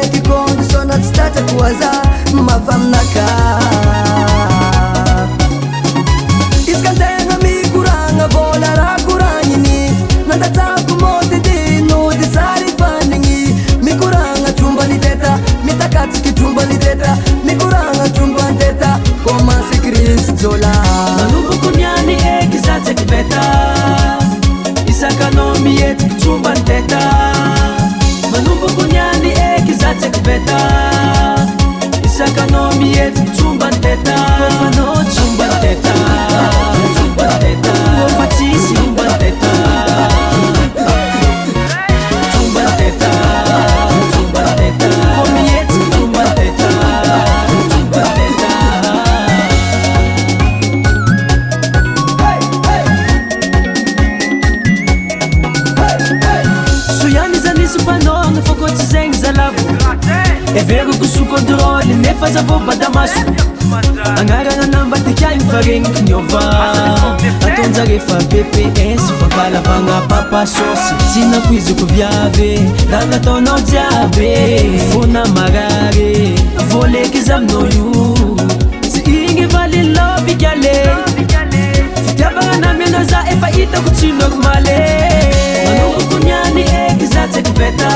ndraiky condition tsy tatrako aza mava aminaka izy ka tegna mikoragna vola raha koragniny nandatsako moty dinody sary fanigny mikoragna trombany teta mitakatsiky trombany teta mikoragna trombany teta commence crise jola manomboko niany eky za tseky veta isakanao mietiky trombany teta manomboko niany eky za tseky veta isakanao mietiky trombany teta kofanao trombany teta trombany teta kofa tsisy trombany teta trombany teta trombany teta ko mietiky trombany teta trombany teta soiany zany isy mpanôgna fa koa tsy zegny zalavo everiko sous contrôle nefa zavo badamaso agnarana nambatikagny fa regniky niova atonjare fa PPS fankalavagna papa sosy tsy nakoiziko viave raha nataonao jiabe fona marare voleky izy aminao io tsy igny valilobikale fitiavagna namiana za efa hitako tsy normale manomboko niany eky za tseky veta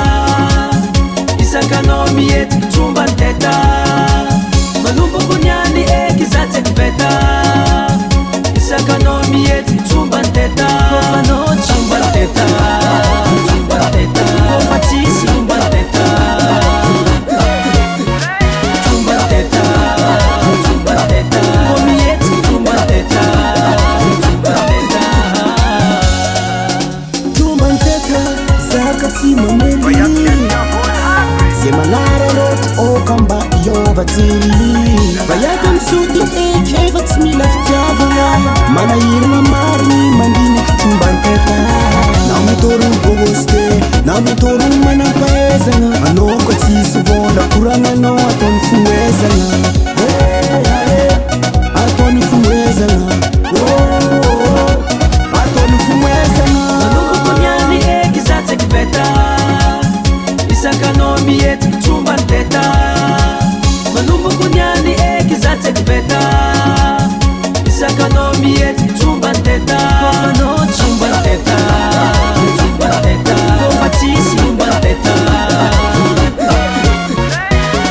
isakanao mietiky trombany teta manomboko niany eky za tseky veta isakanao mietiky trombany teta kofanao trombany teta trombany teta kofa tsisy trombany teta trombany teta trombany teta ko mietiky trombany teta trombany teta trombany teta zaka tsy mamely ze manara loatra okamba iova tsiny vaiaka misoty eky efa tsy mila fitiavagna manahiragna marigny mandiniky trombany teta na mitorogny bogoste na mitorogny manampaezagna anao koa tsisy vola koragnanao ataony foezagna ataony foezagna ataony foezagna manomboko niany eky za tseky veta isakanao mietiky trombany teta manomboko niany eky za tseky veta isakanao mietiky trombany teta kofanao trombany teta trombany teta kofa tsisy trombany teta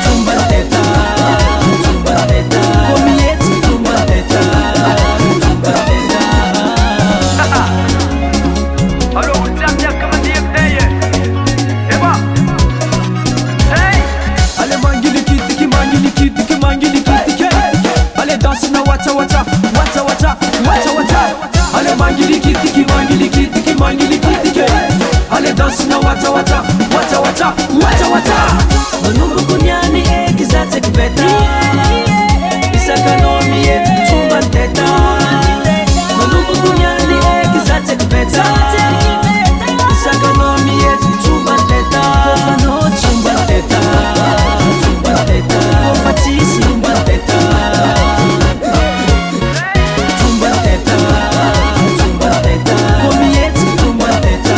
trombany teta trombany teta ko mietiky trombany teta trombany teta Alors on tient bien comme dire d'ailleurs. Et bah. Hey. Allez mangili kitiki mangili kitiki mangili kitiki. Allez danse na wata wata wata wata wata wata. Allez mangili kitiki mangili kitiki mangili kitiki. Allez danse na wata wata wata wata wata wata. Manomboko niany eky za tseky veta isakanao mietiky trombany teta manomboko niany eky za tseky veta isakanao mietiky trombany teta kofanao trombany teta trombany teta kofa tsisy trombany teta trombany teta trombany teta ko mietiky trombany teta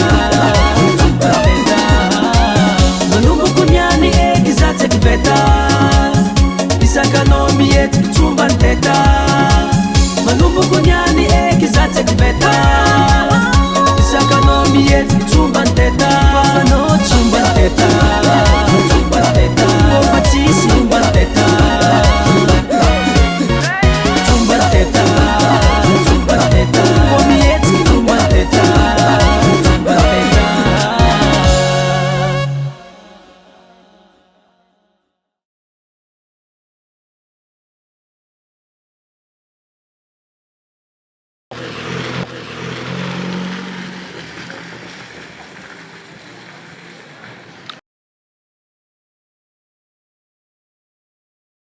trombany teta manomboko niany eky za tseky veta isakanao mietiky trombany teta manomboko niany eky za tseky veta isakanao mietiky trombany teta kofanao trombany teta